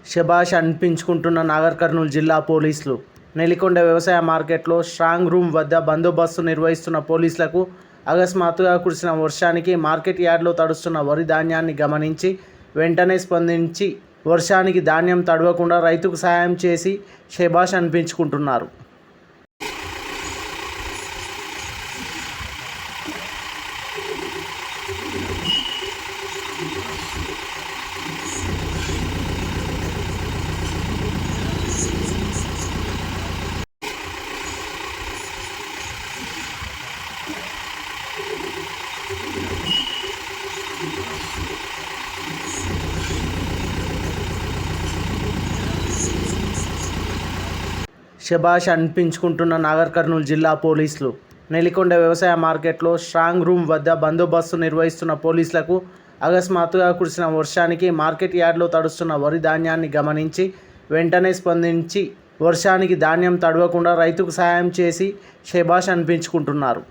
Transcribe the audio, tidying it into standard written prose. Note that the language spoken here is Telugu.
శభాష్ అనిపించుకుంటున్న నాగర్ కర్నూలు జిల్లా పోలీసులు. నెల్లికొండ వ్యవసాయ మార్కెట్లో స్ట్రాంగ్ రూమ్ వద్ద బందోబస్తు నిర్వహిస్తున్న పోలీసులకు అకస్మాత్తుగా కురిసిన వర్షానికి మార్కెట్ యార్డ్లో తడుస్తున్న వరి ధాన్యాన్ని గమనించి వెంటనే స్పందించి వర్షానికి ధాన్యం తడవకుండా రైతుకు సహాయం చేసి శభాష్ అనిపించుకుంటున్నారు. శభాష్ అనిపించుకుంటున్న నాగర్ కర్నూలు జిల్లా పోలీసులు. నెల్లికొండ వ్యవసాయ మార్కెట్లో స్ట్రాంగ్ రూమ్ వద్ద బందోబస్తు నిర్వహిస్తున్న పోలీసులకు అకస్మాత్తుగా కురిసిన వర్షానికి మార్కెట్ యార్డ్లో తడుస్తున్న వరి ధాన్యాన్ని గమనించి వెంటనే స్పందించి వర్షానికి ధాన్యం తడవకుండా రైతుకు సహాయం చేసి శభాష్ అనిపించుకుంటున్నారు.